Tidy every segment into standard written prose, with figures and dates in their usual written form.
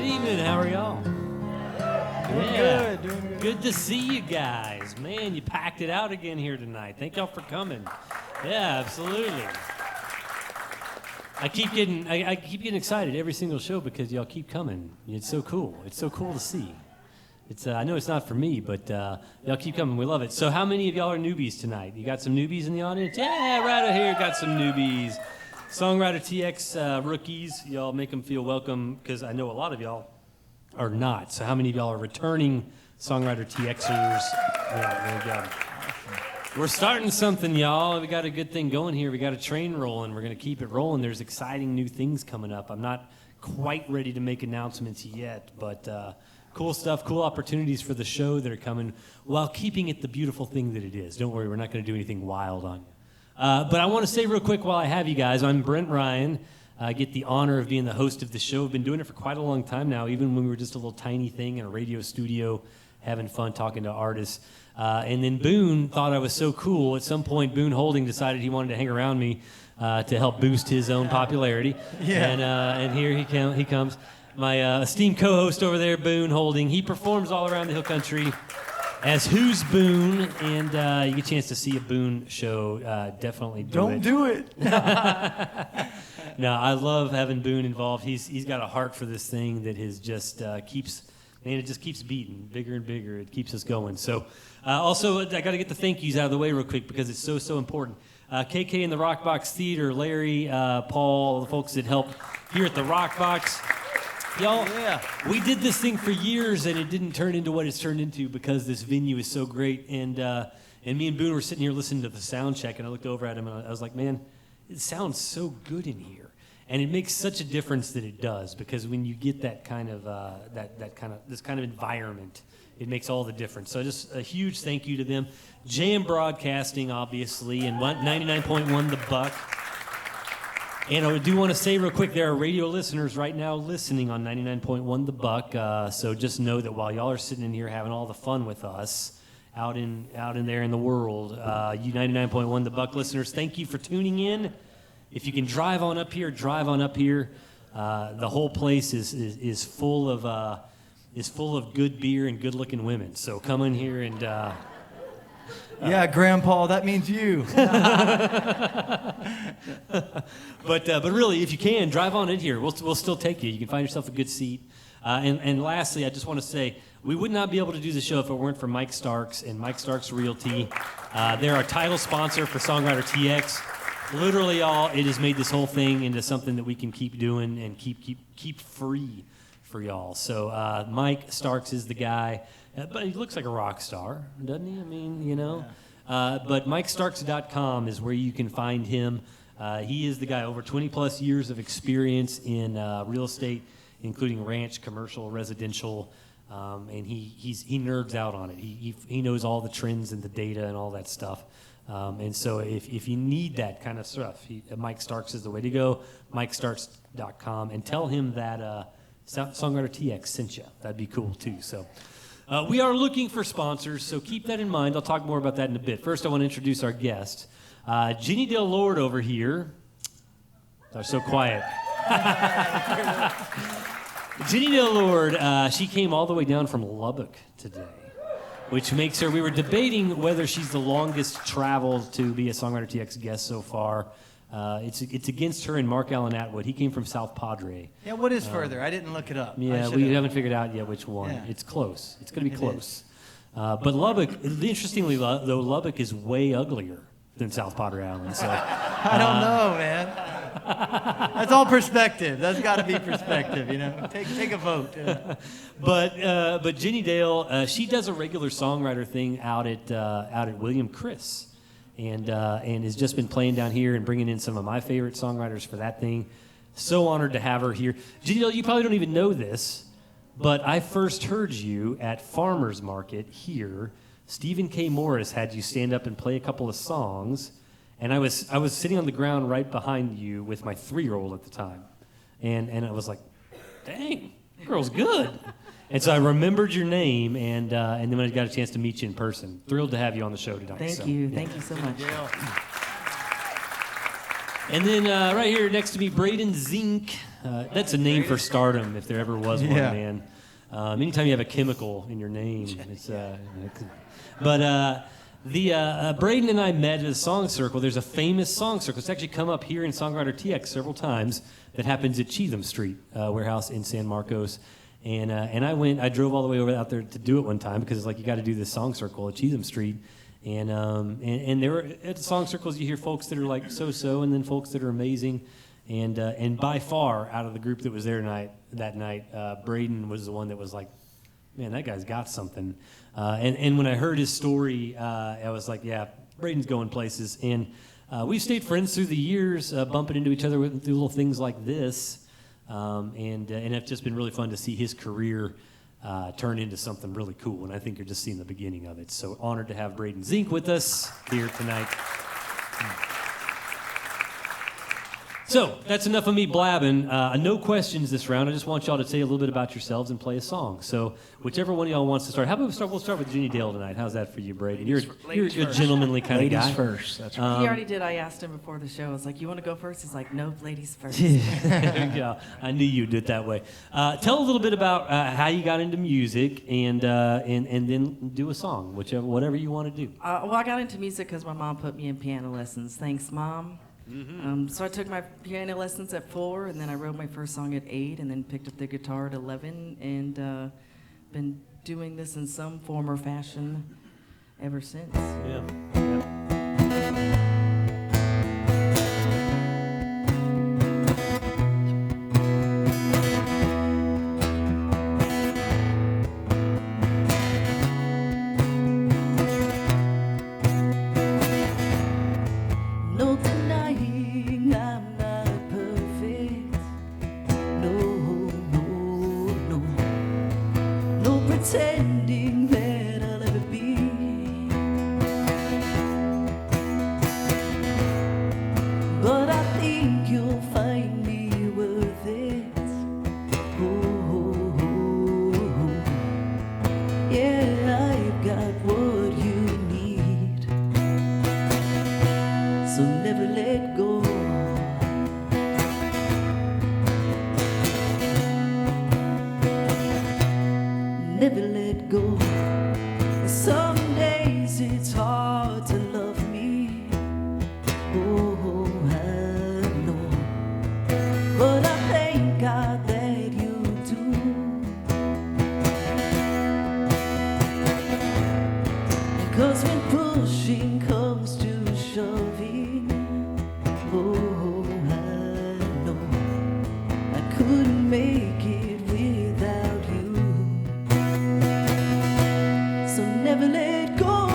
evening. How are y'all? Doing good. Good to see you guys. Man, you packed it out again here tonight. Thank y'all for coming. Yeah, absolutely. I keep getting excited every single show because y'all keep coming. It's so cool. It's so cool to see. It's I know it's not for me, but y'all keep coming. We love it. So how many of y'all are newbies tonight? You got some newbies in the audience? Yeah, right over here, got some newbies. SongwriterTX rookies, y'all make them feel welcome because I know a lot of y'all are not. So how many of y'all are returning SongwriterTXers? Yeah, there we go. We're starting something, y'all. We got a good thing going here. We got a train rolling. We're going to keep it rolling. There's exciting new things coming up. I'm not quite ready to make announcements yet, but cool stuff, cool opportunities for the show that are coming while keeping it the beautiful thing that it is. Don't worry, we're not going to do anything wild on you. But I want to say real quick while I have you guys, I'm Brent Ryan. I get the honor of being the host of the show. I've been doing it for quite a long time now, even when we were just a little tiny thing in a radio studio, having fun talking to artists. And then Boone thought I was so cool. At some point, Boone Holding decided he wanted to hang around me to help boost his own popularity. Yeah. And here he comes. My esteemed co-host over there, Boone Holding, he performs all around the Hill Country as Who's Boone, and you get a chance to see a Boone show, definitely Don't do it. No, I love having Boone involved. He's got a heart for this thing that is just it just keeps beating, bigger and bigger. It keeps us going. So also, I got to get the thank yous out of the way real quick because it's so important. KK and the RockBox Theater, Larry, Paul, the folks that help here at the RockBox. Y'all, we did this thing for years, and it didn't turn into what it's turned into because this venue is so great. And me and Boone were sitting here listening to the sound check, and I looked over at him, and I was like, man, it sounds so good in here. And it makes such a difference that it does, because when you get that kind of this kind of environment, it makes all the difference. So just a huge thank you to them. JM Broadcasting, obviously, and 99.1 The Buck. And I do want to say real quick, there are radio listeners right now listening on 99.1 The Buck. So just know that while y'all are sitting in here having all the fun with us out in there in the world, you 99.1 The Buck listeners, thank you for tuning in. If you can drive on up here, drive on up here. The whole place is full of good beer and good-looking women. So come in here and. Yeah, Grandpa, that means you. But really, if you can, drive on in here. We'll still take you. You can find yourself a good seat. And lastly, I just want to say, we would not be able to do the show if it weren't for Mike Starks and Mike Starks Realty. They're our title sponsor for SongwriterTX. Literally, y'all, it has made this whole thing into something that we can keep doing and keep free for y'all. So Mike Starks is the guy. But he looks like a rock star, doesn't he? I mean, you know. But MikeStarks.com is where you can find him. He is the guy, over 20-plus years of experience in real estate, including ranch, commercial, residential, and he nerds out on it. He knows all the trends and the data and all that stuff. And so if you need that kind of stuff, Mike Starks is the way to go, MikeStarks.com, and tell him that SongwriterTX sent you. That'd be cool, too. So. We are looking for sponsors, so keep that in mind. I'll talk more about that in a bit. First, I want to introduce our guest. Ginny Dale Lord over here. They're so quiet. Ginny Dale Lord, she came all the way down from Lubbock today, which makes her, we were debating whether she's the longest traveled to be a SongwriterTX guest so far. It's against her and Mark Allen Atwood. He came from South Padre. Yeah, what is further? I didn't look it up. Yeah, we haven't figured out yet which one. Yeah. It's close. It's going to be close. But Lubbock, interestingly, though, Lubbock is way uglier than South Padre Island. So I don't know, man. That's all perspective. That's got to be perspective, you know. Take a vote. But Ginny Dale, she does a regular songwriter thing out at William Chris. And has just been playing down here and bringing in some of my favorite songwriters for that thing. So honored to have her here. Ginny, you probably don't even know this, but I first heard you at Farmers Market here. Stephen K. Morris had you stand up and play a couple of songs, and I was sitting on the ground right behind you with my 3-year-old at the time, and I was like, dang, that girl's good. And so I remembered your name, and then I got a chance to meet you in person. Thrilled to have you on the show tonight. Thank you so much. And then right here next to me, Braden Zink. That's a name for stardom, if there ever was one, Yeah. man. Anytime you have a chemical in your name, it's. But Braden and I met at a song circle. There's a famous song circle. It's actually come up here in SongwriterTX several times. That happens at Cheatham Street warehouse in San Marcos. And I drove all the way over out there to do it one time because it's like you got to do this song circle at Cheatham Street. And there were at the song circles you hear folks that are like so-so, and then folks that are amazing. And by far out of the group that was there that night, Braden was the one that was like, man, that guy's got something. And when I heard his story, I was like, yeah, Braden's going places. And we've stayed friends through the years, bumping into each other through little things like this. And it's just been really fun to see his career turn into something really cool. And I think you're just seeing the beginning of it. So honored to have Braden Zink with us here tonight. So that's enough of me blabbing. No questions this round. I just want y'all to say a little bit about yourselves and play a song. So whichever one of y'all wants to start. How about we'll start with Ginny Dale tonight. How's that for you, Braden? You're a gentlemanly kind of guy. Ladies first. That's right. He already did. I asked him before the show. I was like, you want to go first? He's like, nope, ladies first. Yeah, I knew you'd do it that way. Tell a little bit about how you got into music and then do a song, whatever you want to do. Well, I got into music because my mom put me in piano lessons. Thanks, Mom. Mm-hmm. So I took my piano lessons at 4, and then I wrote my first song at 8, and then picked up the guitar at 11, and been doing this in some form or fashion ever since. Yeah. No denying I'm not perfect. No pretending that I'll ever be. But I think you'll find me worth it. Yeah, I've got what you need. So never let go. Never let go. Some days it's hard to love me. Oh, I know. But I thank God that you do. Because when pushing comes to shoving, oh, I know I couldn't make it without you. So never let go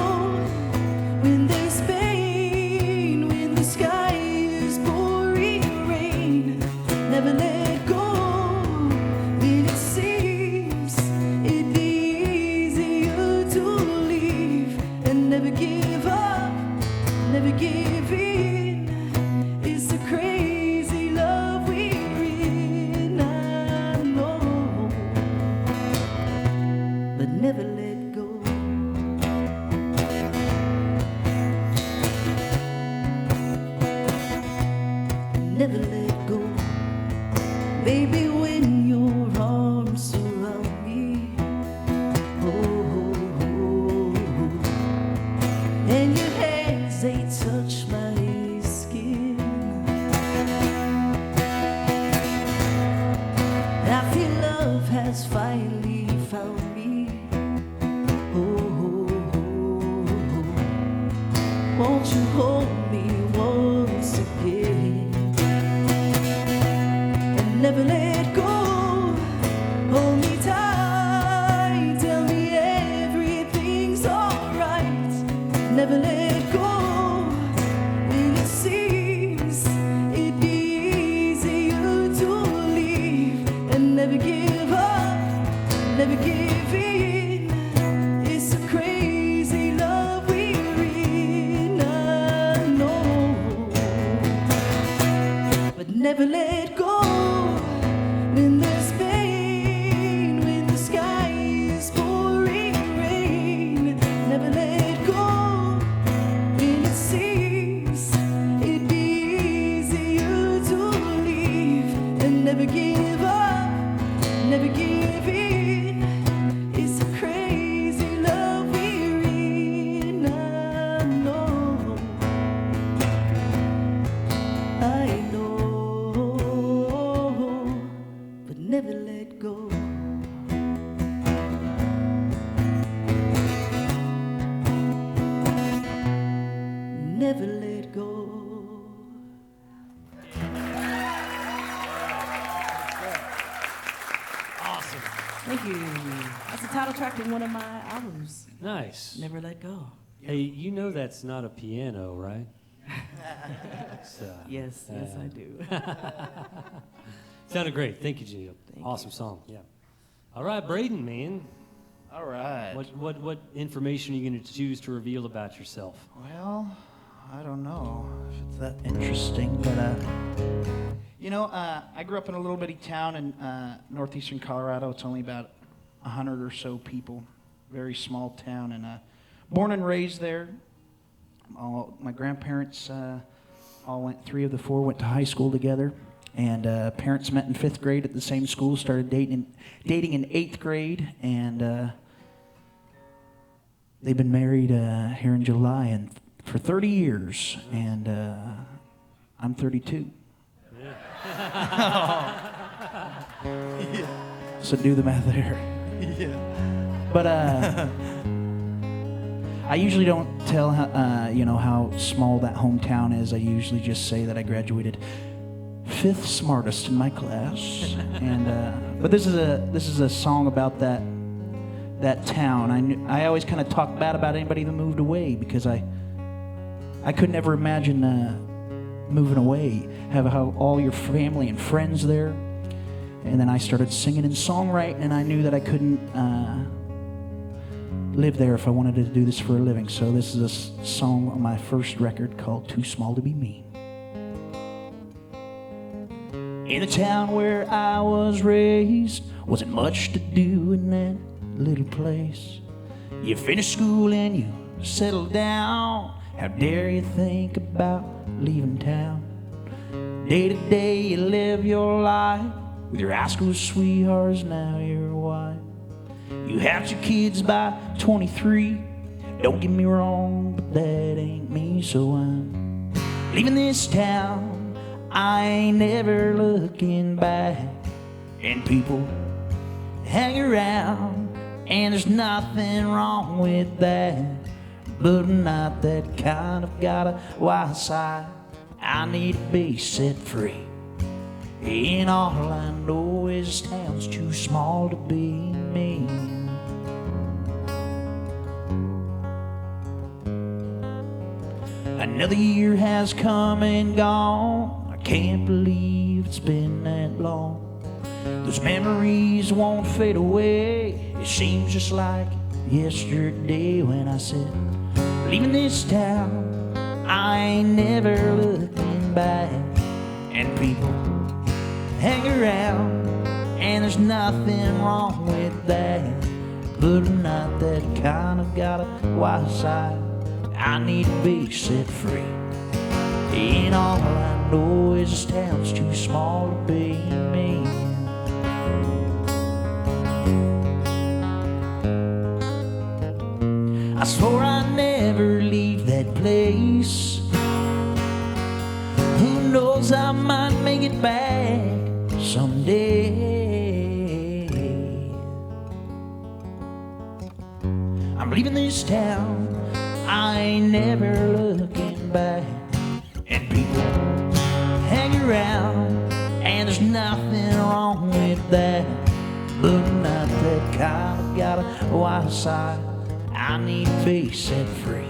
when there's pain, when the sky is pouring rain. Never let go when it seems it'd be easier to leave. And never give up, never give in. It's a crazy love we're in, I know. But never let go. Never let go. Baby, when your arms surround me, and your hands, they touch my skin, I feel love has finally found me. Won't you hold me once again? And never let go. Hold me tight. Tell me everything's alright. Never let go when it seems it'd be easier to leave. And never give up, never give in. It's a crazy love we're in, I know. But never let go when there's pain, when the sky is pouring rain. Never let go when it seems it'd be That's the title track in one of my albums. Nice. Never Let Go. Hey, you know that's not a piano, right? Yes, I do. Sounded great. Thank you, Gio. Thank Awesome song. Yeah. All right, Braden, man. All right. What information are you going to choose to reveal about yourself? Well, I don't know if it's that interesting, but I grew up in a little bitty town in northeastern Colorado. It's only about 100 or so people. Very small town, and born and raised there. My grandparents three of the four went to high school together, and parents met in 5th grade at the same school, started dating in 8th grade, and they've been married here in July and for 30 years, and I'm 32. So do the math there. Yeah. But I usually don't tell how small that hometown is. I usually just say that I graduated 5th smartest in my class. And but this is a song about that town. I always kind of talk bad about anybody that moved away because I could never imagine moving away, have all your family and friends there. And then I started singing and songwriting, and I knew that I couldn't live there if I wanted to do this for a living. So this is a song on my first record called Too Small to Be Me. In the town where I was raised, wasn't much to do in that little place. You finish school and you settle down. How dare you think about leaving town? Day to day you live your life with your high school sweethearts, now your wife. You have 2 kids by 23. Don't get me wrong, but that ain't me. So I'm leaving this town, I ain't never looking back. And people hang around, and there's nothing wrong with that. But I'm not that kind of got a wild side. I need to be set free. And all I know is this town's too small to be me. Another year has come and gone. I can't believe it's been that long. Those memories won't fade away. It seems just like yesterday when I said, leaving this town, I ain't never looking back. And people hang around, and there's nothing wrong with that. But I'm not that kind of got a wild side. I need to be set free. And all I know is this town's too small to be me. I swore I'd never leave that place. Who knows, I might make it back someday. I'm leaving this town, I ain't never looking back. And people hang around, and there's nothing wrong with that. But I'm not that kind of got a wild side. I need to be set free.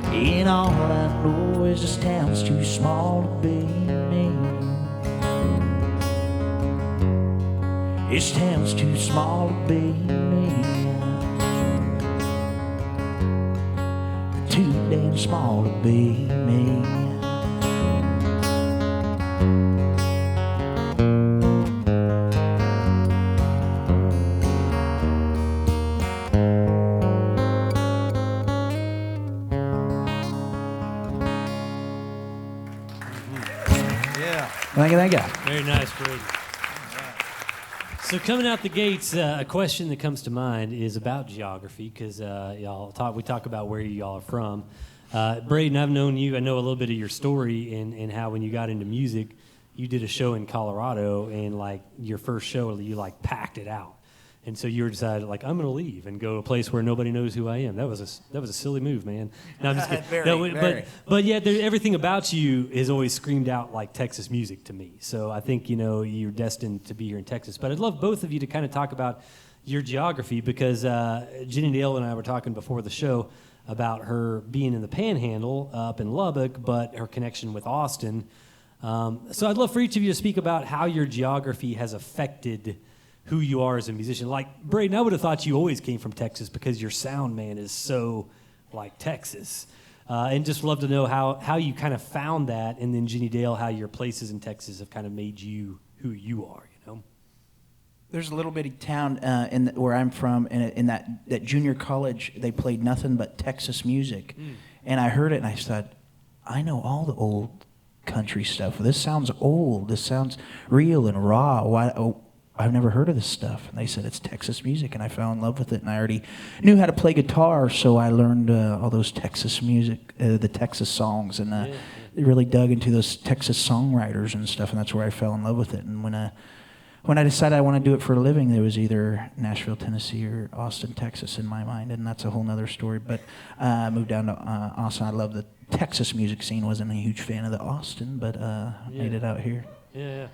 And all I know is this town's too small to be me. This town's too small to be me. Too damn small to be me. Thank you. Very nice, Brady. So coming out the gates, a question that comes to mind is about geography, because we talk about where y'all are from. Braden, I've known you. I know a little bit of your story and how when you got into music, you did a show in Colorado, and like your first show, you like packed it out. And so you were decided, like, I'm going to leave and go to a place where nobody knows who I am. That was a silly move, man. No, I'm just kidding. Very. But yeah, everything about you has always screamed out like Texas music to me. So I think, you're destined to be here in Texas. But I'd love both of you to kind of talk about, your geography, because Jenny Dale and I were talking before the show about her being in the Panhandle up in Lubbock, but her connection with Austin. So I'd love for each of you to speak about how your geography has affected who you are as a musician. Like, Braden, I would have thought you always came from Texas because your sound, man, is so like Texas. And just love to know how you kind of found that, and then Jenny Dale, how your places in Texas have kind of made you who you are, you know? There's a little bitty town where I'm from, and in that junior college, they played nothing but Texas music. And I heard it, and I thought, I know all the old country stuff. This sounds old. This sounds real and raw. I've never heard of this stuff. And they said it's Texas music, and I fell in love with it. And I already knew how to play guitar, so I learned all those Texas music, the Texas songs, and really dug into those Texas songwriters and stuff. And that's where I fell in love with it. And when I decided I want to do it for a living, there was either Nashville, Tennessee, or Austin, Texas in my mind, and that's a whole nother story. But I moved down to Austin. I love the Texas music scene. Wasn't a huge fan of the Austin, but made it out here. Yeah.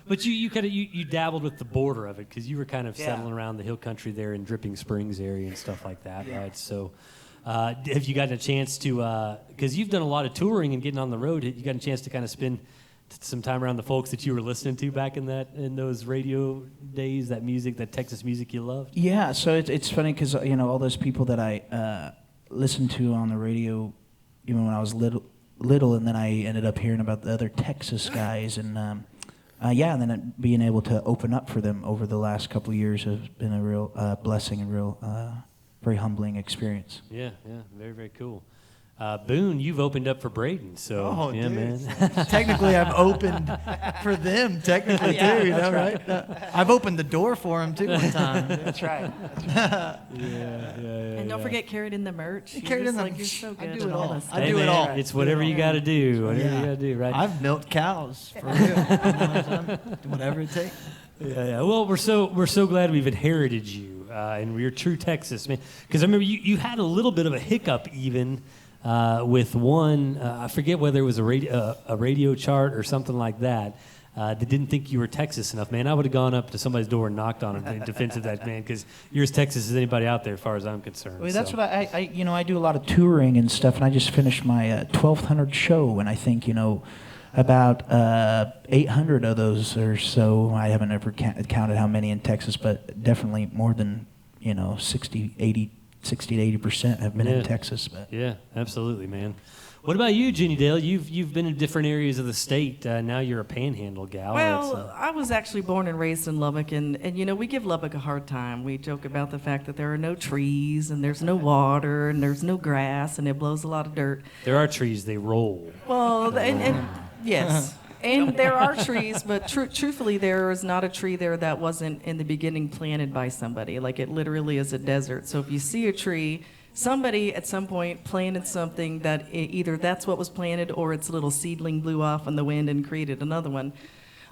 But you kind of you dabbled with the border of it, because you were kind of settling around the hill country there in Dripping Springs area and stuff like that, right? So have you gotten a chance to, because you've done a lot of touring and getting on the road, you got a chance to kind of spend some time around the folks that you were listening to back in those radio days, that music, that Texas music you loved? Yeah, so it's funny because, all those people that I listened to on the radio, even when I was little, and then I ended up hearing about the other Texas guys, and and then being able to open up for them over the last couple of years has been a real blessing and real very humbling experience. Yeah, very, very cool. Boone, you've opened up for Braden, so dude. man. Technically, I've opened for them, technically, too, right? I've opened the door for them, too, one time. That's right. And don't forget, carried in the merch. Carried in the You're so good. I do it all. Hey, do it all. It's whatever you got to do. Whatever you got to do, right? I've milked cows for real. Whatever it takes. Yeah. Well, we're so glad we've inherited you, and you're true Texas, man. Because I remember you had a little bit of a hiccup even with one. I forget whether it was a radio chart or something like that. That didn't think you were Texas enough, man. I would have gone up to somebody's door and knocked on it in defense of that, man, because you're as Texas as anybody out there, as far as I'm concerned. Well, that's what I do a lot of touring and stuff, and I just finished my 1,200 show, and I think, about 800 of those or so, I haven't ever counted how many in Texas, but definitely more than, 60 to 80% have been in Texas. But. Yeah, absolutely, man. What about you, Jenny Dale? You've been in different areas of the state. Now you're a Panhandle gal. Well, I was actually born and raised in Lubbock, and we give Lubbock a hard time. We joke about the fact that there are no trees, and there's no water, and there's no grass, and it blows a lot of dirt. There are trees. They roll. Well, and yes. And there are trees, but truthfully, there is not a tree there that wasn't in the beginning planted by somebody. Like, it literally is a desert. So if you see a tree, somebody at some point planted something that either that's what was planted or its little seedling blew off in the wind and created another one.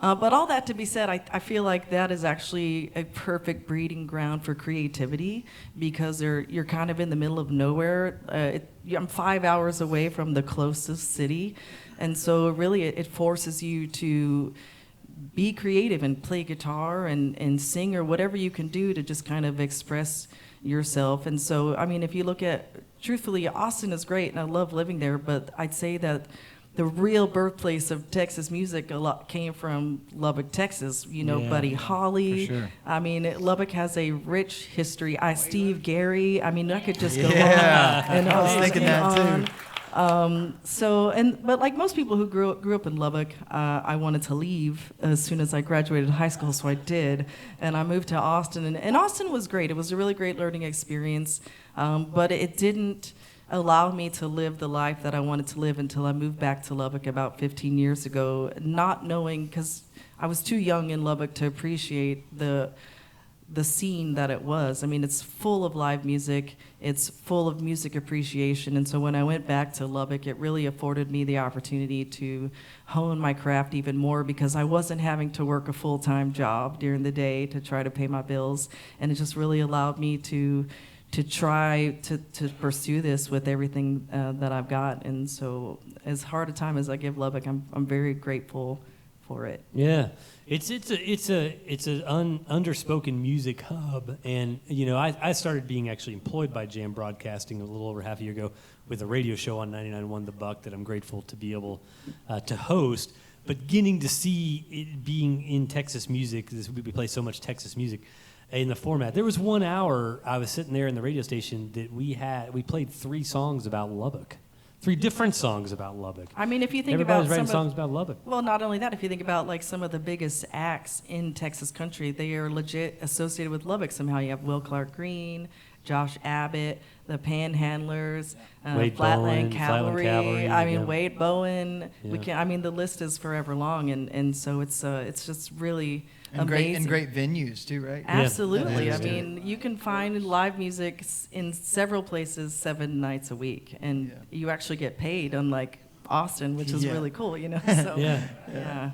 But all that to be said, I feel like that is actually a perfect breeding ground for creativity, because you're kind of in the middle of nowhere. I'm 5 hours away from the closest city, and so really it forces you to be creative and play guitar and sing or whatever you can do to just kind of express yourself. And so, I mean, if you look at, truthfully, Austin is great, and I love living there, but I'd say that the real birthplace of Texas music a lot came from Lubbock, Texas. Buddy Holly. For sure. I mean, Lubbock has a rich history. Steve Gary. I mean, I could just go on. And I was thinking that too. But like most people who grew up in Lubbock, I wanted to leave as soon as I graduated high school, so I did, and I moved to Austin, and Austin was great. It was a really great learning experience, but it didn't allow me to live the life that I wanted to live until I moved back to Lubbock about 15 years ago, not knowing, because I was too young in Lubbock to appreciate the scene that it was. I mean, it's full of live music, it's full of music appreciation, and so when I went back to Lubbock, it really afforded me the opportunity to hone my craft even more, because I wasn't having to work a full-time job during the day to try to pay my bills, and it just really allowed me to try to pursue this with everything that I've got. And so as hard a time as I give Lubbock, I'm very grateful for it. Yeah, it's an underspoken music hub, and I started being actually employed by Jam Broadcasting a little over half a year ago with a radio show on 99.1 The Buck that I'm grateful to be able to host. But getting to see it being in Texas music, we play so much Texas music in the format. There was 1 hour I was sitting there in the radio station that we played 3 songs about Lubbock. 3 different songs about Lubbock. I mean, if you think Everybody's about writing songs about Lubbock. Well, not only that, if you think about like some of the biggest acts in Texas country, they are legit associated with Lubbock somehow. You have Will Clark Green, Josh Abbott, the Panhandlers, Flatland Cavalry. I mean, Wade Bowen. Yeah. The list is forever long, and so it's just really amazing. And great venues too, right? Absolutely. Yeah. I mean, you can find live music in several places 7 nights a week, and you actually get paid, unlike Austin, which is really cool, So, yeah.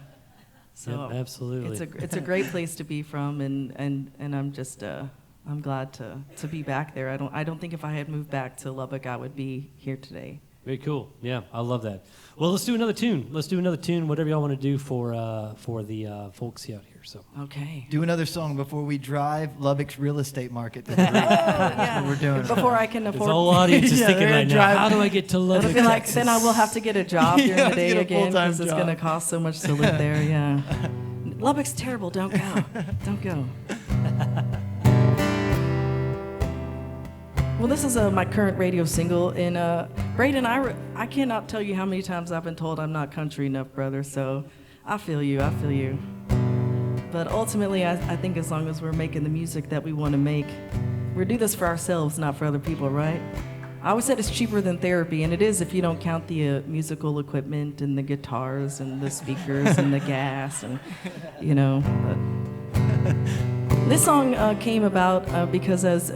So absolutely. it's a great place to be from, and I'm just I'm glad to be back there. I don't think if I had moved back to Lubbock, I would be here today. Very cool. Yeah, I love that. Well, let's do another tune. Whatever y'all want to do for the folks out here. So okay. Do another song before we drive Lubbock's real estate market. That's what we're doing. Before I can afford. The whole audience is thinking right now, how do I get to Lubbock, It'll be like, Texas? then I will have to get a job during the day get a again full-time because it's job. going to cost so much to live there. Yeah. Lubbock's terrible. Don't go. Don't go. Well, this is my current radio single, and Braden, I cannot tell you how many times I've been told I'm not country enough, brother, so I feel you. But ultimately, I think as long as we're making the music that we want to make, we do this for ourselves, not for other people, right? I always said it's cheaper than therapy, and it is if you don't count the musical equipment and the guitars and the speakers and the gas, and, But this song came about because as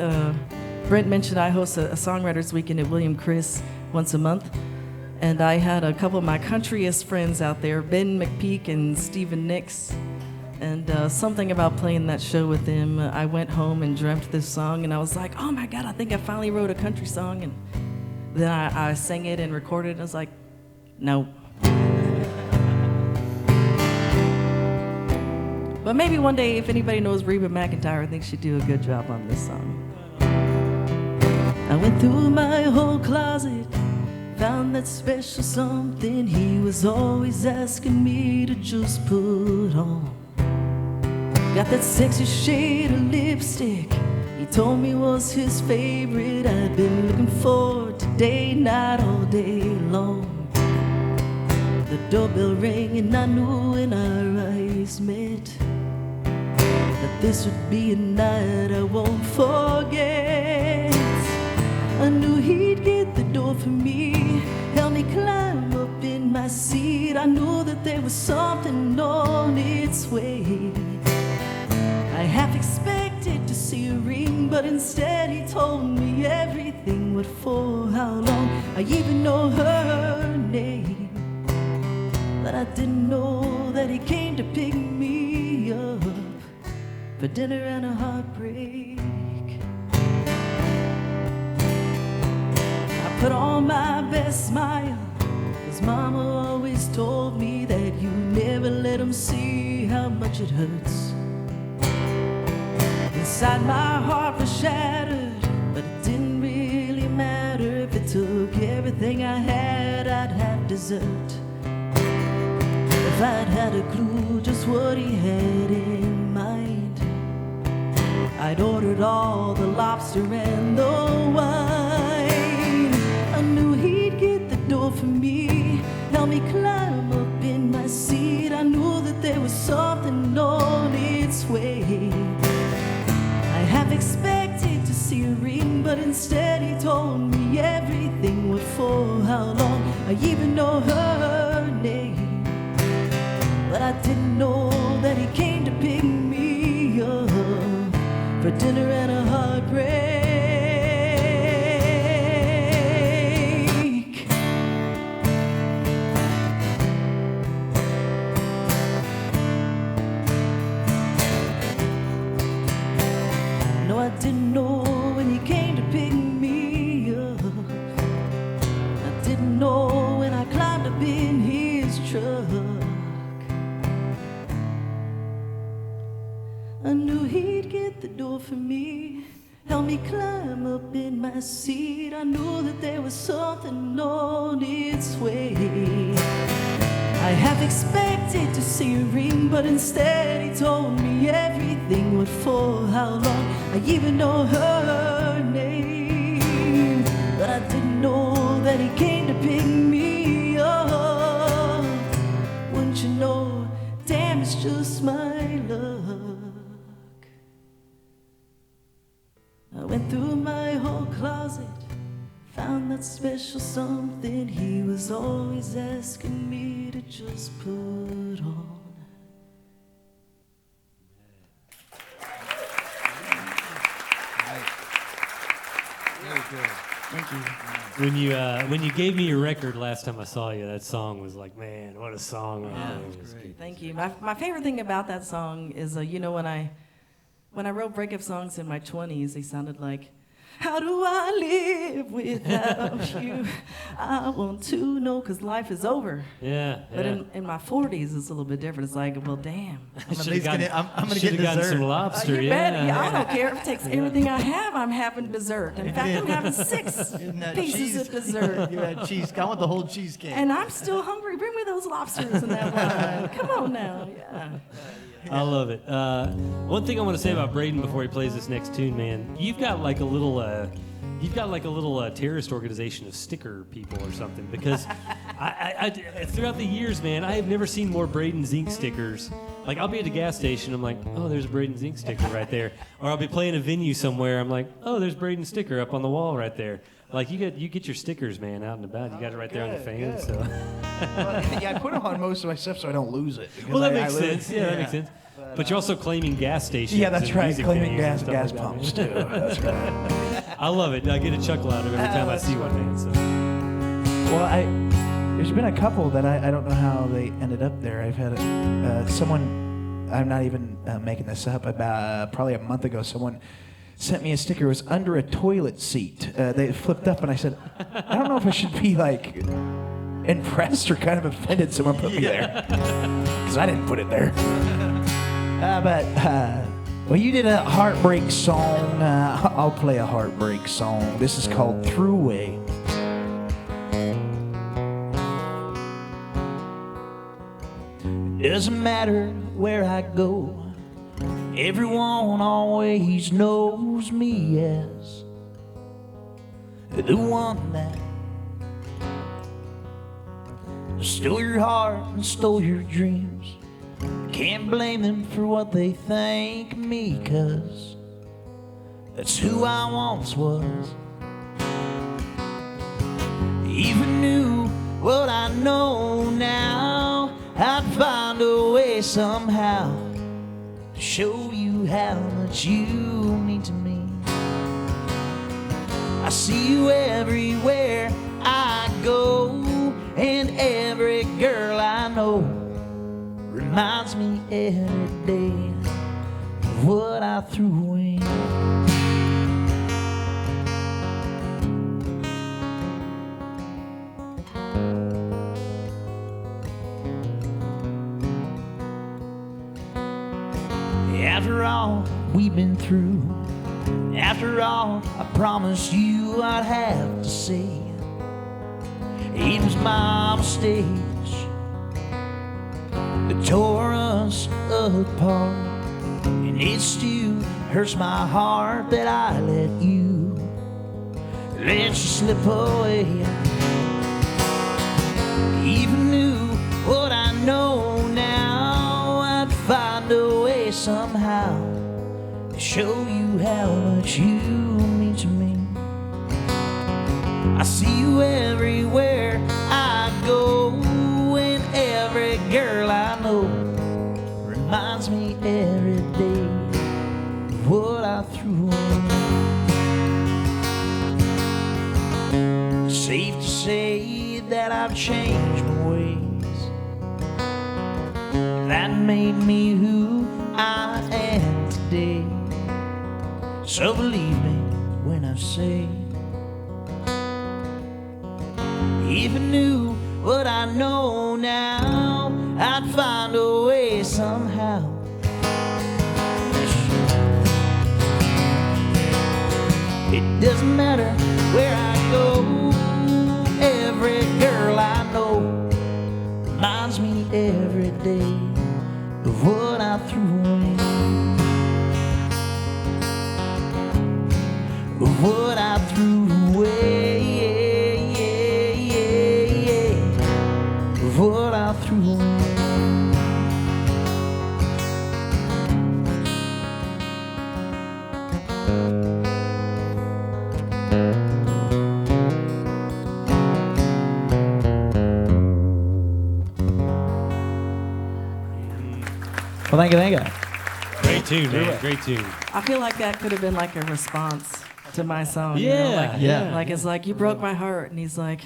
Brent mentioned, I host a Songwriters Weekend at William Chris once a month, and I had a couple of my countryest friends out there, Ben McPeak and Stephen Nix, and something about playing that show with them, I went home and dreamt this song, and I was like, oh my God, I think I finally wrote a country song, and then I sang it and recorded it, and I was like, no. But maybe one day, if anybody knows Reba McEntire, I think she'd do a good job on this song. I went through my whole closet, found that special something he was always asking me to just put on. Got that sexy shade of lipstick he told me was his favorite. I'd been looking forward to day, night, all day long. The doorbell rang and I knew when our eyes met that this would be a night I won't forget. I knew he'd get the door for me, help me climb up in my seat. I knew that there was something on its way. I half expected to see a ring, but instead he told me everything, but for how long. I even know her name, but I didn't know that he came to pick me up for dinner and a heartbreak. I put on my best smile, 'cause Mama always told me that you never let them see how much it hurts. Inside my heart was shattered, but it didn't really matter. If it took everything I had, I'd have dessert. If I'd had a clue just what he had in mind, I'd ordered all the lobster and the wine. I knew he'd get the door for me, help me climb up in my seat. I knew that there was something on its way. I half expected to see a ring, but instead he told me everything, but for how long. I even know her name, but I didn't know that he came to pick me up for dinner and a heartbreak. No, I didn't know when he came to pick me up. I didn't know when I climbed up in his truck. climb up in my seat, I knew that there was something on its way. I half expected to see a ring, but instead he told me everything would fall. How long? I even know her name, but I didn't know that he came to pick me up. Wouldn't you know, damn, it's just my luck. I went through my whole closet, found that special something he was always asking me to just put on. Very good. Thank you. When you gave me your record last time I saw you, that song was like, man, what a song! Right there. It was great. Thank you. My favorite thing about that song is, you know, when I wrote breakup songs in my 20s, they sounded like, how do I live without you? I want to know, because life is over. Yeah. But in my 40s, it's a little bit different. It's like, well, damn. I'm gonna get gotten some dessert. lobster. You yeah. bet. Yeah, I don't care if it takes everything I have. I'm having dessert. In fact, I'm having 6 pieces of dessert. You had cheese. I want the whole cheesecake. And I'm still hungry. Bring me those lobsters and that wine. Come on now. Yeah. I love it. One thing I want to say about Braden before he plays this next tune, man, you've got like a little terrorist organization of sticker people or something, because I throughout the years, man, I have never seen more Braden's Ink stickers. Like, I'll be at a gas station, I'm like, oh, there's a Braden's Ink sticker right there. Or I'll be playing a venue somewhere, I'm like, oh, there's Braden's sticker up on the wall right there. Like, you get your stickers, man, out and about. You got it right there on the fan. So. Well, yeah, I put it on most of my stuff so I don't lose it. Well, that makes sense. Yeah, that makes sense. But you're also claiming gas stations. Yeah, that's and right. music Claiming venues and gas stuff like pumps that. too. That's right. I love it. I get a chuckle out of it every time I see one, man. So. Well, there's been a couple that I don't know how they ended up there. I've had someone, I'm not even making this up, about probably a month ago, someone sent me a sticker. It was under a toilet seat. They flipped up, and I said, I don't know if I should be like impressed or kind of offended someone put me there, because I didn't put it there. Well, you did a heartbreak song. I'll play a heartbreak song. This is called Throughway. Doesn't matter where I go, everyone always knows me as the one that stole your heart and stole your dreams. Can't blame them for what they think of me, 'cause that's who I once was. Even knew what I know now, I'd find a way somehow to show you how much you mean to me. I see you everywhere I go, and every girl I know reminds me every day of what I threw away. After all we've been through, after all I promised you I'd have to say, it was my mistakes that tore us apart, and it still hurts my heart that I let you slip away. Even knew what I know now, I'd find a way somehow to show you how much you mean to me. I see you everywhere I go, and every girl I know reminds me every day of what I threw away. Safe to say that I've changed my ways, that made me who I am today. So believe me when I say, if I knew what I know now, I'd find a way somehow. It doesn't matter where I go. Every girl I know reminds me every day of what I threw away. Of what I threw away. Of what I threw away. Well, thank you. Great tune, man. Great tune. I feel like that could have been like a response to my song. Yeah, You know? Like, yeah. Like it's like, you broke my heart. And he's like,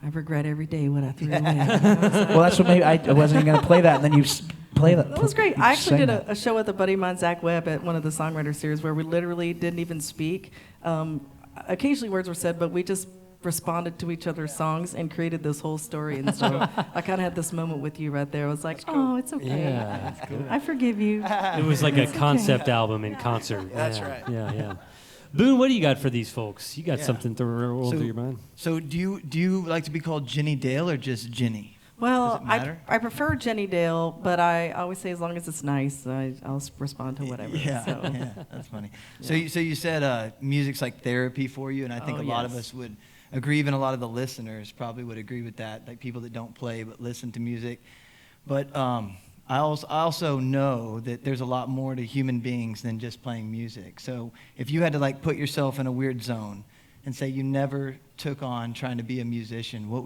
I regret every day what I threw away. Well, that's what maybe I wasn't going to play that, and then you play that. That was great. I actually sang did that. a show with a buddy of mine, Zach Webb, at one of the Songwriter series where we literally didn't even speak. Occasionally words were said, but we just responded to each other's songs and created this whole story. And so I kind of had this moment with you right there. I was like, oh, it's okay. Yeah, that's good. I forgive you. It was like a concept album in concert. That's Yeah, right. Yeah. Boone, what do you got for these folks? You got Yeah. something to roll So- through your mind? So do you like to be called Jenny Dale or just Jenny? Well, Does it matter? I prefer Jenny Dale, but I always say as long as it's nice, I'll respond to whatever. Yeah, So. yeah, that's funny. So you said music's like therapy for you, and I think Oh, a lot of yes. us would agree. Even a lot of the listeners probably would agree with that. Like people that don't play but listen to music. But I also know that there's a lot more to human beings than just playing music. So if you had to like put yourself in a weird zone and say you never took on trying to be a musician, what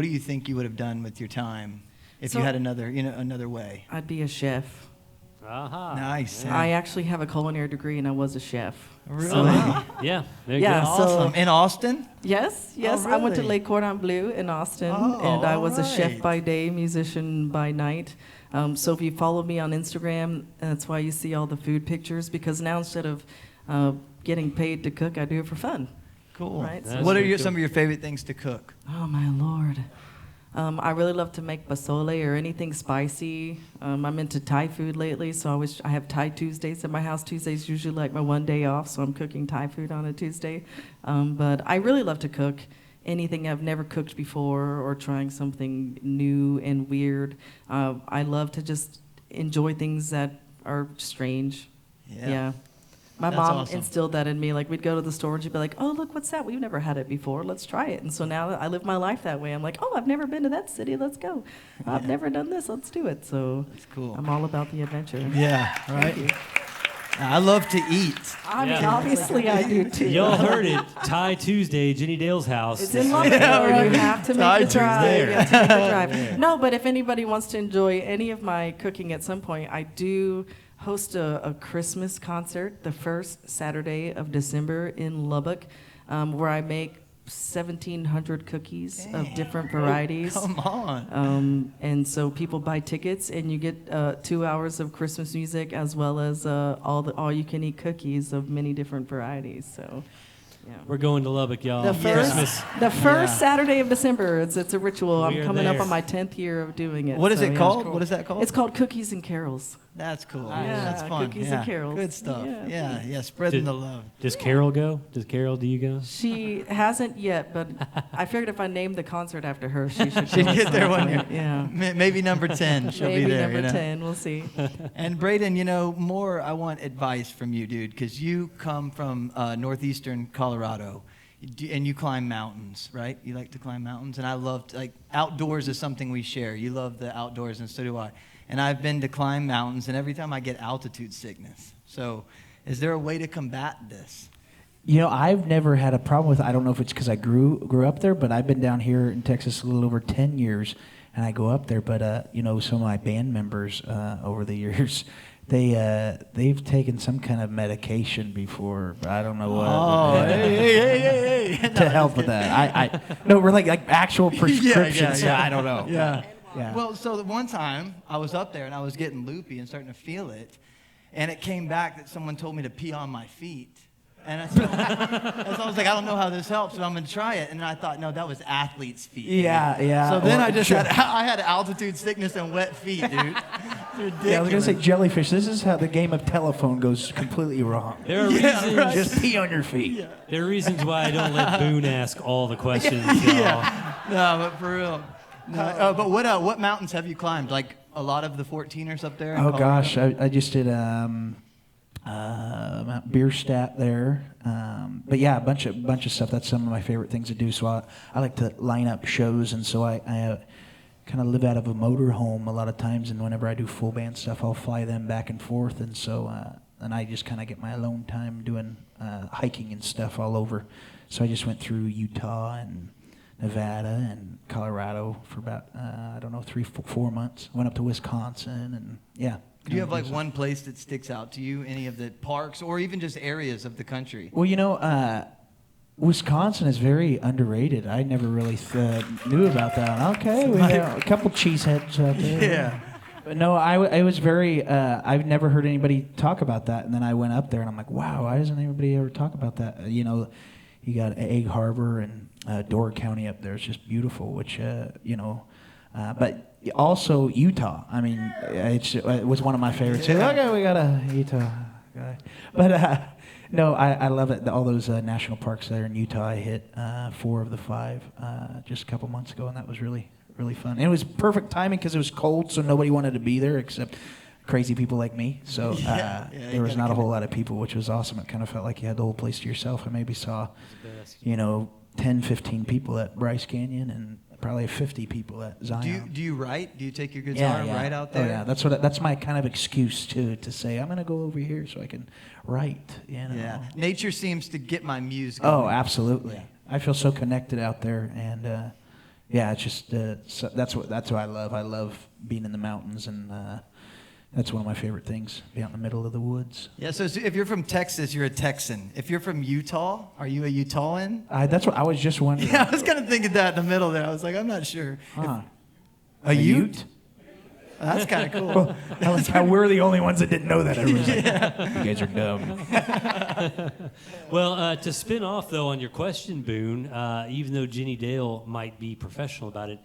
do you think you would have done with your time if you So- had another way? I'd be a chef. Aha. Nice. I actually have a culinary degree, and I was a chef. Really? Yeah, there you Yeah, go. so- Awesome. In Austin? Yes. Oh, I went to really? Le Cordon Bleu in Austin, Oh, and I was a chef alright. by day, musician by night. So if you follow me on Instagram, that's why you see all the food pictures, because now instead of getting paid to cook, I do it for fun. Cool. Right, so- That's What are very cool. some of your favorite things to cook? Oh my Lord. I really love to make basole or anything spicy. I'm into Thai food lately, so I have Thai Tuesdays at my house. Tuesday's usually like my one day off, so I'm cooking Thai food on a Tuesday. But I really love to cook anything I've never cooked before or trying something new and weird. I love to just enjoy things that are strange. Yeah. My That's mom awesome. instilled that in me. Like, we'd go to the store and she'd be like, oh, look, what's that? We've never had it before. Let's try it. And so now I live my life that way. I'm like, oh, I've never been to that city. Let's go. I've never done this. Let's do it. So That's cool. I'm all about the adventure. Yeah, right? I love to eat. I mean, Yeah. obviously I do too. Y'all heard it. Thai Tuesday, Jenny Dale's house. It's in Lubbock. You have to Thai make the drive. Tuesday. You have to make the drive. No, but if anybody wants to enjoy any of my cooking at some point, I do host a Christmas concert the first Saturday of December in Lubbock, where I make 1,700 cookies of different varieties. Come on. And so people buy tickets, and you get 2 hours of Christmas music as well as all you can eat cookies of many different varieties. So, yeah. We're going to Lubbock, y'all. The first, Christmas. the first Saturday of December. It's a ritual. We I'm are coming there. up on my 10th year of doing it. What is so, it yeah. called? What is that called? It's called Cookies and Carols. That's cool. Yeah, That's fun. cookies yeah. and carols. Good stuff. Yeah. Yeah, spreading Did- the love. Does Carol go? Do you go? She hasn't yet, but I figured if I named the concert after her, she should. She'd go get there one sometime. year. Yeah. Maybe number 10, she'll Maybe be there. number 10. We'll see. And Braden, I want advice from you, dude, because you come from northeastern Colorado, and you climb mountains, right? You like to climb mountains, and I love outdoors is something we share. You love the outdoors, and so do I. And I've been to climb mountains, and every time I get altitude sickness. So, is there a way to combat this? I've never had a problem with it. I don't know if it's because I grew up there, but I've been down here in Texas a little over 10 years, and I go up there. But some of my band members over the years, they've taken some kind of medication before. I don't know what. Oh, hey. To help with that. No, we're like actual prescriptions. yeah. I don't know. Yeah. Yeah. Well, so the one time I was up there and I was getting loopy and starting to feel it, and it came back that someone told me to pee on my feet. And so I was like, I don't know how this helps, but I'm going to try it. And I thought, no, that was athlete's feet. Yeah. So then Well, I had altitude sickness and wet feet, dude. Yeah, I was gonna say jellyfish. This is how the game of telephone goes completely wrong. There are reasons. Just pee on your feet. There are reasons why I don't let Boone ask all the questions. Y'all. No, but for real. No, but what mountains have you climbed? Like a lot of the 14ers up there? In Oh Colorado? gosh, I just did Mount Bierstadt there. But yeah, a bunch of stuff. That's some of my favorite things to do. So I like to line up shows, and so I kind of live out of a motor home a lot of times. And whenever I do full band stuff, I'll fly them back and forth. And so and I just kind of get my alone time doing hiking and stuff all over. So I just went through Utah and Nevada and Colorado for about 3-4 months. Went up to Wisconsin, and yeah. Do you have like one place that sticks out to you? Any of the parks or even just areas of the country? Well, Wisconsin is very underrated. I never really knew about that. Okay, we got a couple cheeseheads out there. Yeah. But no, I was very. I've never heard anybody talk about that, and then I went up there, and I'm like, wow, why doesn't anybody ever talk about that? You got Egg Harbor and Door County up there. It's just beautiful, which but also Utah. I mean, it was one of my favorites. Yeah. Okay, we got a Utah guy. But no, I love it. All those national parks there in Utah, I hit 4 of the 5 just a couple months ago, and that was really, really fun. And it was perfect timing because it was cold, so nobody wanted to be there except crazy people like me. So there was not a whole lot of people, which was awesome. It kind of felt like you had the whole place to yourself. I maybe saw, 10, 15 people at Bryce Canyon and probably 50 people at Zion. Do you write? Do you take your guitar and write out there? Oh yeah, that's my kind of excuse to say I'm gonna go over here so I can write. Yeah, nature seems to get my muse Oh, going. absolutely. Yeah. I feel so connected out there, and it's just that's what I love. I love being in the mountains, and that's one of my favorite things. Be out in the middle of the woods. Yeah. So if you're from Texas, you're a Texan. If you're from Utah, are you a Utahan? That's what I was just wondering. Yeah, I was kind of thinking that in the middle there. I was like, I'm not sure. Huh. A Ute? That's kind of cool. I like how we're the only ones that didn't know that. Everyone's like, you guys are dumb. Well, to spin off, though, on your question, Boone, even though Jenny Dale might be professional about it,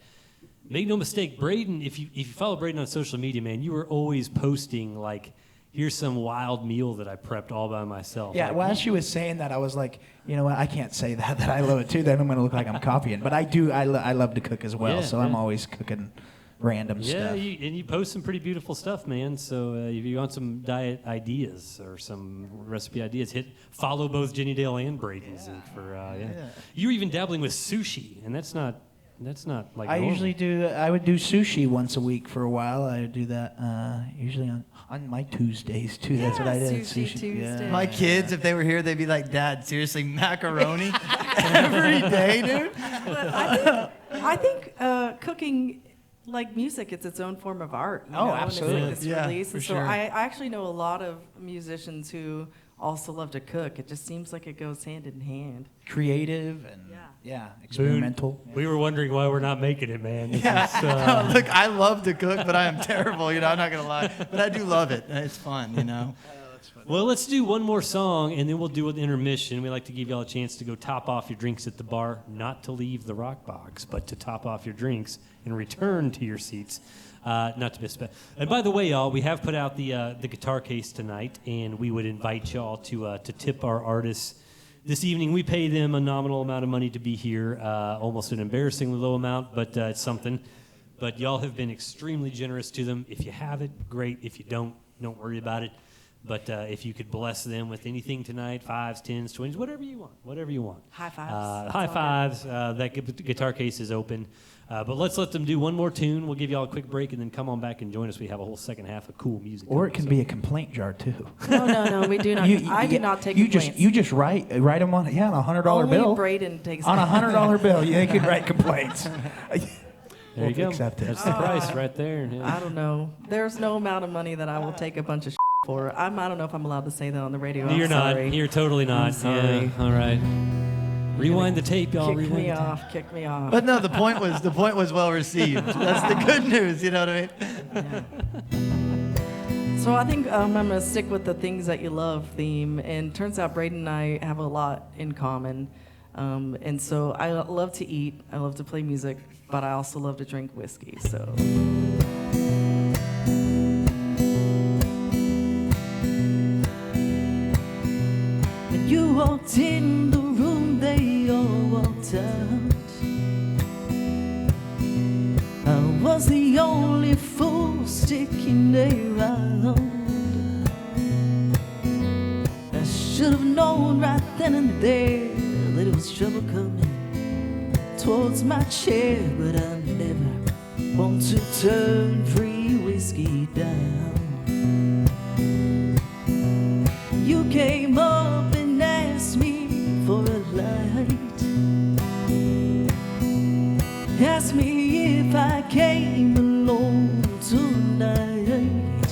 make no mistake, Braden, if you follow Braden on social media, man, you were always posting, like, here's some wild meal that I prepped all by myself. Yeah, like, while she was saying that, I was like, you know what, I can't say that I love it too. Then I'm going to look like I'm copying. But I do, I love to cook as well, Yeah, so man. I'm always cooking random stuff. Yeah, and you post some pretty beautiful stuff, man. So if you want some diet ideas or some recipe ideas, follow both Jenny Dale and Braden's. And you were even dabbling with sushi, and that's not like I normal. usually do. I would do sushi once a week for a while. I would do that usually on my Tuesdays too. That's what I did. Sushi Tuesday. Yeah. My kids, if they were here, they'd be like, Dad, seriously, macaroni every day, dude? But I think cooking, like music, it's its own form of art. Oh, absolutely. And it's Yeah, released. for And so sure. I actually know a lot of musicians who also love to cook. It just seems like it goes hand in hand. Creative and experimental. Boone, we were wondering why we're not making it, man. This is, Look, I love to cook, but I am terrible, I'm not going to lie. But I do love it. It's fun, Well, let's do one more song, and then we'll do an intermission. We like to give y'all a chance to go top off your drinks at the bar, not to leave the RockBox, but to top off your drinks and return to your seats. Not to miss. And by the way, y'all, we have put out the guitar case tonight, and we would invite y'all to tip our artists. This evening, we pay them a nominal amount of money to be here, almost an embarrassingly low amount, but it's something. But y'all have been extremely generous to them. If you have it, great. If you don't worry about it. But if you could bless them with anything tonight, 5s, 10s, 20s, whatever you want. High fives. High fives. That guitar case is open. But let's let them do one more tune. We'll give y'all a quick break and then come on back and join us. We have a whole second half of cool music. Or it can be a complaint jar too. No, we do not. I do not take complaints. You just write them on a $100 Only bill. Braden takes On a $100 bill, they can write complaints. There you go. Accept it. That's the price right there. Yeah. I don't know. There's no amount of money that I will take a bunch of for. I don't know if I'm allowed to say that on the radio. You're I'm not. sorry. You're totally not. I'm sorry. Yeah. All right. Rewind the tape, y'all. Kick Rewind me the tape. off. Kick me off. But no, the point was well received. That's the good news, you know what I mean? So I think I'm going to stick with the things that you love theme. And turns out Braden and I have a lot in common. And so I love to eat. I love to play music. But I also love to drink whiskey. So walked in the room, they all walked out. I was the only fool sticking around. I should have known right then and there that it was trouble coming towards my chair, but I never want to turn free whiskey down. You came up and asked me for a light, asked me if I came alone tonight.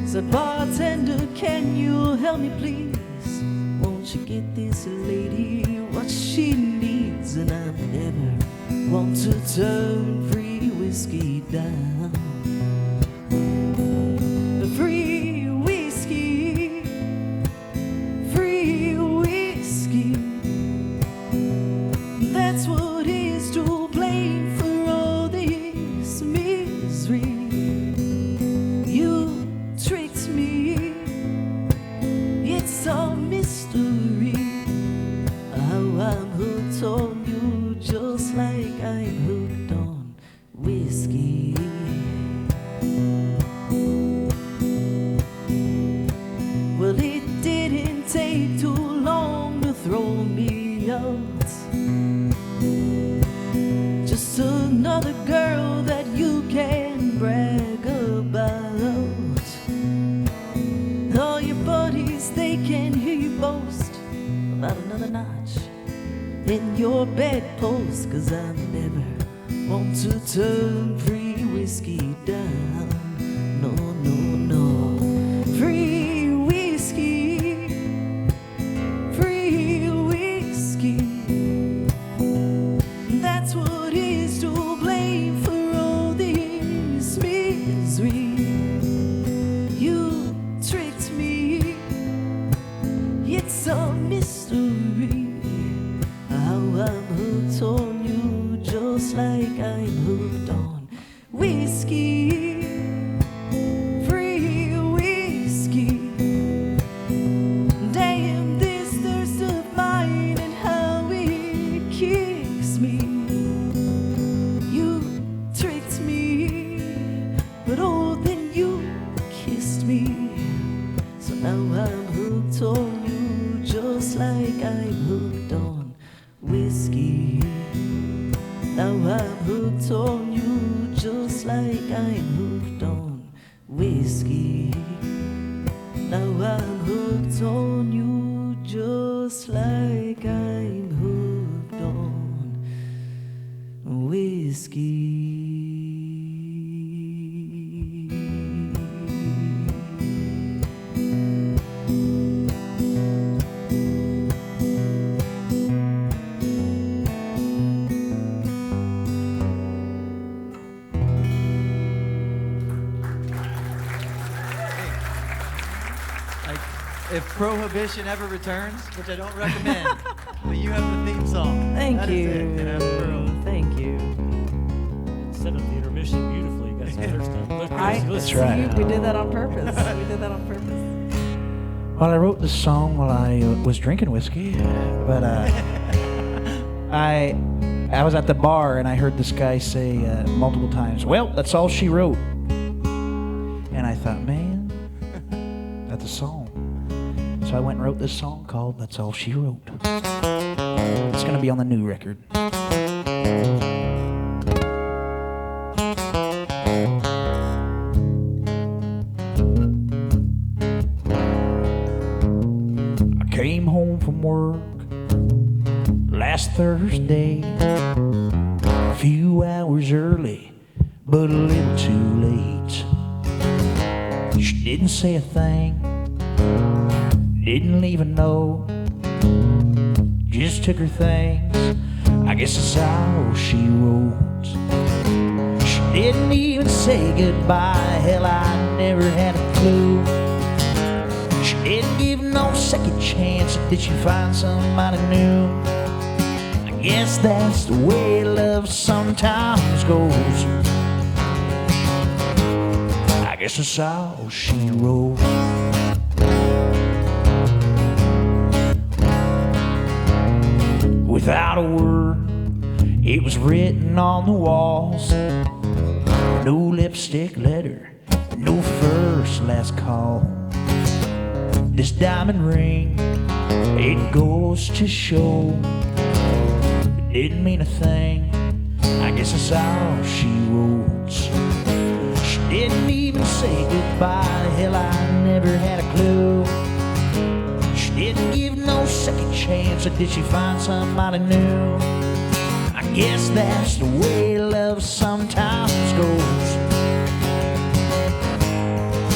Said, bartender, can you help me please? Won't you get this lady what she needs? And I never want to turn free whiskey down. Free whiskey, free whiskey. That's what is to blame for all this misery. You tricked me, it's a mystery. How I'm hooked on you, just like I'm hooked on whiskey. Well, it didn't take too long to throw me out. Just another girl that you can brag about. All your buddies, they can hear you boast about another notch in your bedpost. 'Cause I never want to turn free whiskey down. No, no, no. Free whiskey, free whiskey. That's what is to blame for all this misery. You tricked me, it's a mystery. How I'm hooked on you, just like I'm hooked on whiskey. Free whiskey. Damn, this thirst of mine and how it kicks me. You tricked me, but oh, then you kissed me. So now I'm hooked on you, just like I'm hooked on whiskey. Now I'm hooked on you, just like I'm hooked on whiskey. Now I'm hooked on you, just like I'm hooked on whiskey. Like, if Prohibition ever returns, which I don't recommend, but you have the theme song. Thank That is you. it, Thank you. Set up the intermission beautifully. You got some other stuff. Let's See, right. we did that on purpose. We did that on purpose. Well, I wrote this song while I was drinking whiskey, but I was at the bar and I heard this guy say multiple times, "Well, that's all she wrote." And I thought, man, that's a song. So I went and wrote this song called "That's All She Wrote." It's gonna be on the new record. I came home from work last Thursday, a few hours early, but a little too late. She didn't say a thing, didn't leave a note, just took her things. I guess that's all she wrote. She didn't even say goodbye, hell, I never had a clue. She didn't give no second chance, did she find somebody new? I guess that's the way love sometimes goes. I guess that's all she wrote. without a word. It was written on the walls. No lipstick letter, no first, last call. This diamond ring, it goes to show, it didn't mean a thing. I guess that's all she wrote. She didn't even say goodbye. Hell, I never had a clue. She didn't give no second chance, or did she find somebody new? I guess that's the way love sometimes goes.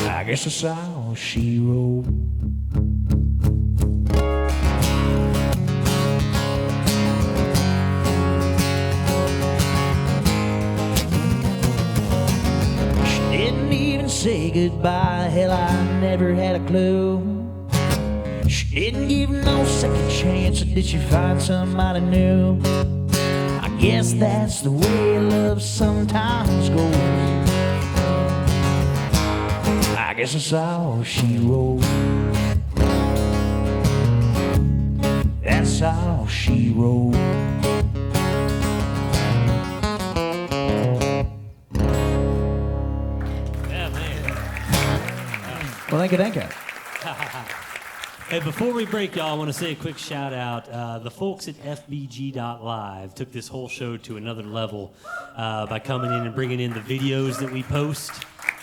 I guess that's all she wrote. She didn't even say goodbye. Hell, I never had a clue. She didn't give no second chance, or did she find somebody new? I guess that's the way love sometimes goes. I guess that's all she wrote. That's all she wrote. Yeah, man. Well, thank you. Hey, before we break, y'all, I want to say a quick shout out. The folks at FBG.live took this whole show to another level by coming in and bringing in the videos that we post.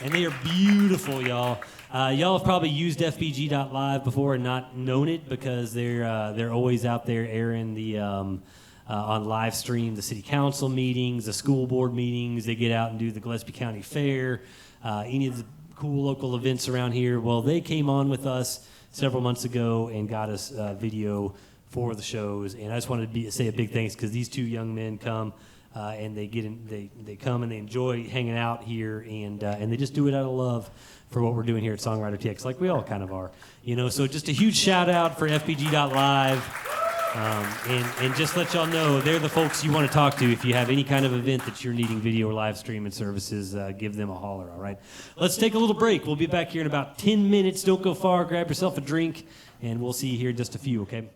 And they are beautiful, y'all. Y'all have probably used FBG.live before and not known it because they're always out there airing the on live stream the city council meetings, the school board meetings. They get out and do the Gillespie County Fair, any of the cool local events around here. Well, they came on with us several months ago and got us video for the shows. And I just wanted to say a big thanks because these two young men come and they come and they enjoy hanging out here and they just do it out of love for what we're doing here at SongwriterTX, like we all kind of are, you know. So just a huge shout out for FBG.live. And just let y'all know, they're the folks you want to talk to if you have any kind of event that you're needing video or live streaming services. Give them a holler, all right? Let's take a little break. We'll be back here in about 10 minutes. Don't go far. Grab yourself a drink, and we'll see you here in just a few, okay?